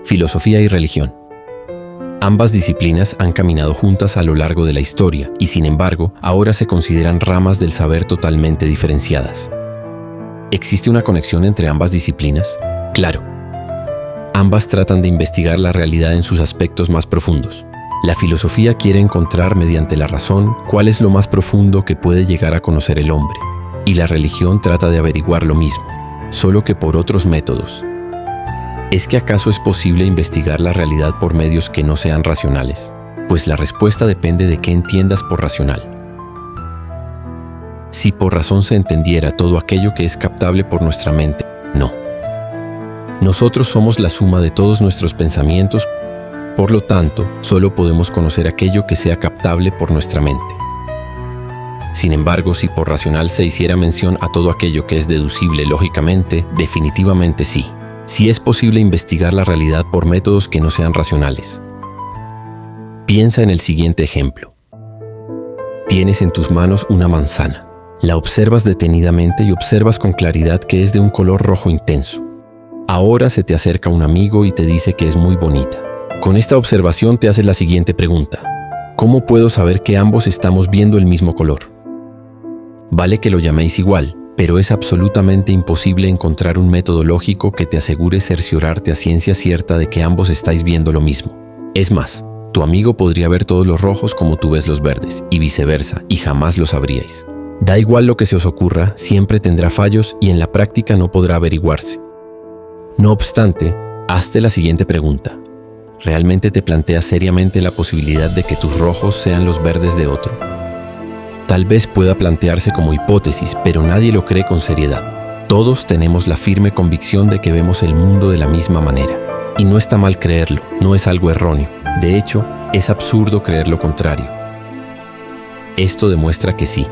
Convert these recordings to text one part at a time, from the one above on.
Filosofía y religión. Ambas disciplinas han caminado juntas a lo largo de la historia y, sin embargo, ahora se consideran ramas del saber totalmente diferenciadas. ¿Existe una conexión entre ambas disciplinas? Claro. Ambas tratan de investigar la realidad en sus aspectos más profundos. La filosofía quiere encontrar mediante la razón cuál es lo más profundo que puede llegar a conocer el hombre, y la religión trata de averiguar lo mismo, solo que por otros métodos. ¿Es que acaso es posible investigar la realidad por medios que no sean racionales? Pues la respuesta depende de qué entiendas por racional. Si por razón se entendiera todo aquello que es captable por nuestra mente, no. Nosotros somos la suma de todos nuestros pensamientos, por lo tanto, solo podemos conocer aquello que sea captable por nuestra mente. Sin embargo, si por racional se hiciera mención a todo aquello que es deducible lógicamente, definitivamente sí. Sí es posible investigar la realidad por métodos que no sean racionales. Piensa en el siguiente ejemplo. Tienes en tus manos una manzana. La observas detenidamente y observas con claridad que es de un color rojo intenso. Ahora se te acerca un amigo y te dice que es muy bonita. Con esta observación te haces la siguiente pregunta. ¿Cómo puedo saber que ambos estamos viendo el mismo color? Vale que lo llaméis igual, pero es absolutamente imposible encontrar un método lógico que te asegure cerciorarte a ciencia cierta de que ambos estáis viendo lo mismo. Es más, tu amigo podría ver todos los rojos como tú ves los verdes, y viceversa, y jamás lo sabríais. Da igual lo que se os ocurra, siempre tendrá fallos y en la práctica no podrá averiguarse. No obstante, hazte la siguiente pregunta. ¿Realmente te planteas seriamente la posibilidad de que tus rojos sean los verdes de otro? Tal vez pueda plantearse como hipótesis, pero nadie lo cree con seriedad. Todos tenemos la firme convicción de que vemos el mundo de la misma manera. Y no está mal creerlo, no es algo erróneo. De hecho, es absurdo creer lo contrario. Esto demuestra que sí.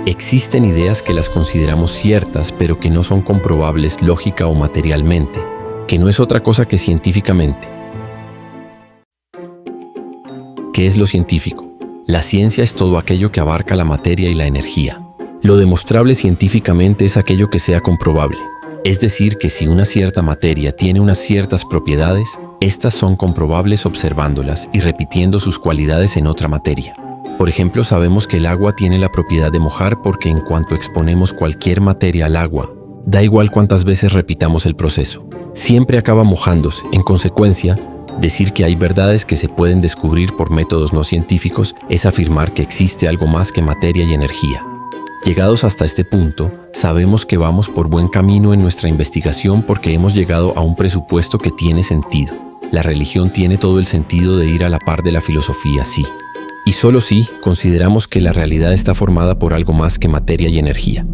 Existen ideas que las consideramos ciertas, pero que no son comprobables lógica o materialmente, que no es otra cosa que científicamente. ¿Qué es lo científico? La ciencia es todo aquello que abarca la materia y la energía. Lo demostrable científicamente es aquello que sea comprobable. Es decir, que si una cierta materia tiene unas ciertas propiedades, estas son comprobables observándolas y repitiendo sus cualidades en otra materia. Por ejemplo, sabemos que el agua tiene la propiedad de mojar porque en cuanto exponemos cualquier materia al agua, da igual cuántas veces repitamos el proceso, siempre acaba mojándose. En consecuencia, decir que hay verdades que se pueden descubrir por métodos no científicos es afirmar que existe algo más que materia y energía. Llegados hasta este punto, sabemos que vamos por buen camino en nuestra investigación porque hemos llegado a un presupuesto que tiene sentido. La religión tiene todo el sentido de ir a la par de la filosofía, sí. Y solo si consideramos que la realidad está formada por algo más que materia y energía.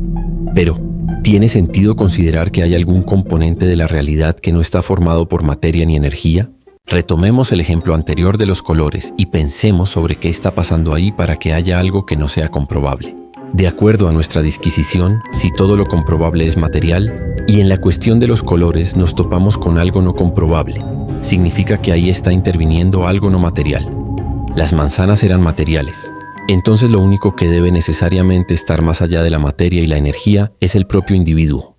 Pero, ¿tiene sentido considerar que hay algún componente de la realidad que no está formado por materia ni energía? Retomemos el ejemplo anterior de los colores y pensemos sobre qué está pasando ahí para que haya algo que no sea comprobable. De acuerdo a nuestra disquisición, si todo lo comprobable es material, y en la cuestión de los colores nos topamos con algo no comprobable, significa que ahí está interviniendo algo no material. Las manzanas eran materiales. Entonces lo único que debe necesariamente estar más allá de la materia y la energía es el propio individuo.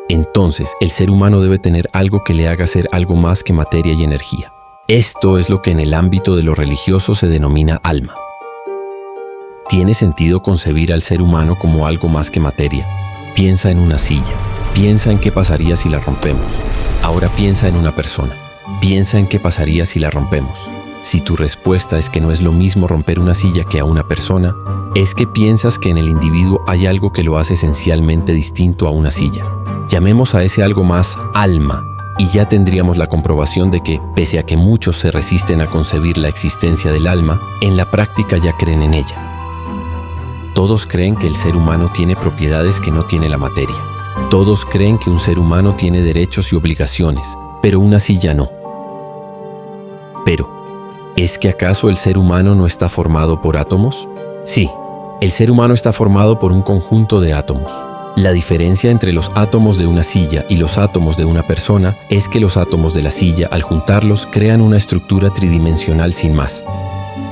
Entonces, el ser humano debe tener algo que le haga ser algo más que materia y energía. Esto es lo que en el ámbito de lo religioso se denomina alma. ¿Tiene sentido concebir al ser humano como algo más que materia? Piensa en una silla. Piensa en qué pasaría si la rompemos. Ahora piensa en una persona. Piensa en qué pasaría si la rompemos. Si tu respuesta es que no es lo mismo romper una silla que a una persona, es que piensas que en el individuo hay algo que lo hace esencialmente distinto a una silla. Llamemos a ese algo más alma, y ya tendríamos la comprobación de que, pese a que muchos se resisten a concebir la existencia del alma, en la práctica ya creen en ella. Todos creen que el ser humano tiene propiedades que no tiene la materia. Todos creen que un ser humano tiene derechos y obligaciones, pero una silla no. Pero, ¿es que acaso el ser humano no está formado por átomos? Sí, el ser humano está formado por un conjunto de átomos. La diferencia entre los átomos de una silla y los átomos de una persona es que los átomos de la silla, al juntarlos, crean una estructura tridimensional sin más.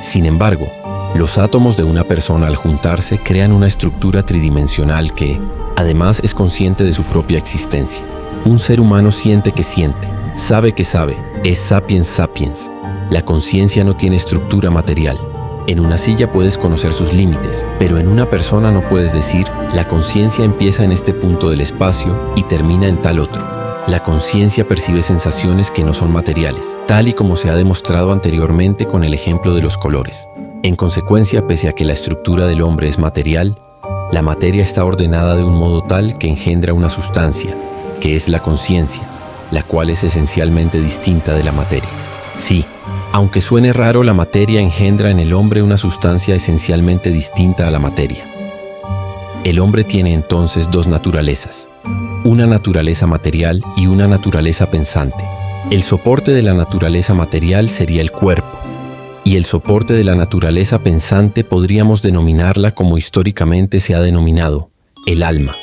Sin embargo, los átomos de una persona al juntarse crean una estructura tridimensional que, además, es consciente de su propia existencia. Un ser humano siente que siente, sabe que sabe, es sapiens sapiens. La conciencia no tiene estructura material. En una silla puedes conocer sus límites, pero en una persona no puedes decir, la conciencia empieza en este punto del espacio y termina en tal otro. La conciencia percibe sensaciones que no son materiales, tal y como se ha demostrado anteriormente con el ejemplo de los colores. En consecuencia, pese a que la estructura del hombre es material, la materia está ordenada de un modo tal que engendra una sustancia, que es la conciencia, la cual es esencialmente distinta de la materia. Sí, aunque suene raro, la materia engendra en el hombre una sustancia esencialmente distinta a la materia. El hombre tiene entonces dos naturalezas, una naturaleza material y una naturaleza pensante. El soporte de la naturaleza material sería el cuerpo, y el soporte de la naturaleza pensante podríamos denominarla como históricamente se ha denominado, el alma.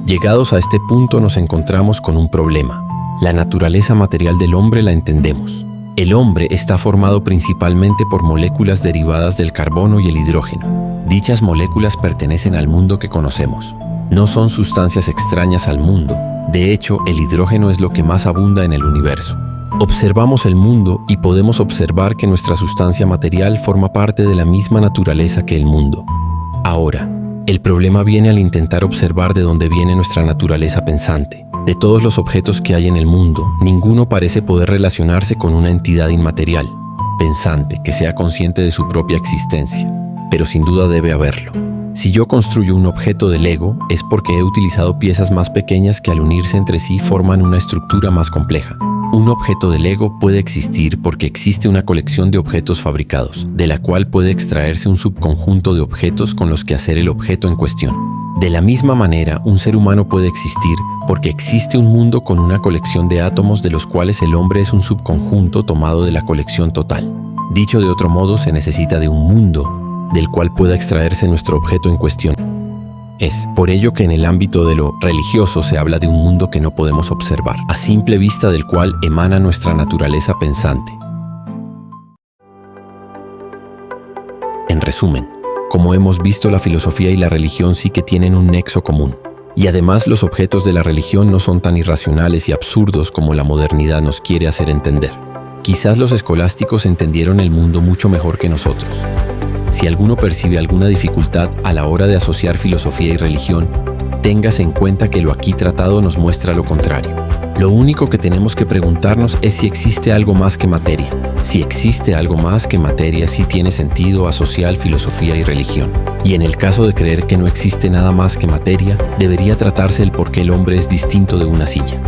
Llegados a este punto nos encontramos con un problema. La naturaleza material del hombre la entendemos. El hombre está formado principalmente por moléculas derivadas del carbono y el hidrógeno. Dichas moléculas pertenecen al mundo que conocemos. No son sustancias extrañas al mundo. De hecho, el hidrógeno es lo que más abunda en el universo. Observamos el mundo y podemos observar que nuestra sustancia material forma parte de la misma naturaleza que el mundo. Ahora, el problema viene al intentar observar de dónde viene nuestra naturaleza pensante. De todos los objetos que hay en el mundo, ninguno parece poder relacionarse con una entidad inmaterial, pensante, que sea consciente de su propia existencia. Pero sin duda debe haberlo. Si yo construyo un objeto de Lego, es porque he utilizado piezas más pequeñas que al unirse entre sí forman una estructura más compleja. Un objeto de Lego puede existir porque existe una colección de objetos fabricados, de la cual puede extraerse un subconjunto de objetos con los que hacer el objeto en cuestión. De la misma manera, un ser humano puede existir porque existe un mundo con una colección de átomos de los cuales el hombre es un subconjunto tomado de la colección total. Dicho de otro modo, se necesita de un mundo del cual pueda extraerse nuestro objeto en cuestión. Es por ello que en el ámbito de lo religioso se habla de un mundo que no podemos observar, a simple vista del cual emana nuestra naturaleza pensante. En resumen, como hemos visto, la filosofía y la religión sí que tienen un nexo común. Y además los objetos de la religión no son tan irracionales y absurdos como la modernidad nos quiere hacer entender. Quizás los escolásticos entendieron el mundo mucho mejor que nosotros. Si alguno percibe alguna dificultad a la hora de asociar filosofía y religión, téngase en cuenta que lo aquí tratado nos muestra lo contrario. Lo único que tenemos que preguntarnos es si existe algo más que materia. Si existe algo más que materia, sí tiene sentido asociar filosofía y religión. Y en el caso de creer que no existe nada más que materia, debería tratarse el por qué el hombre es distinto de una silla.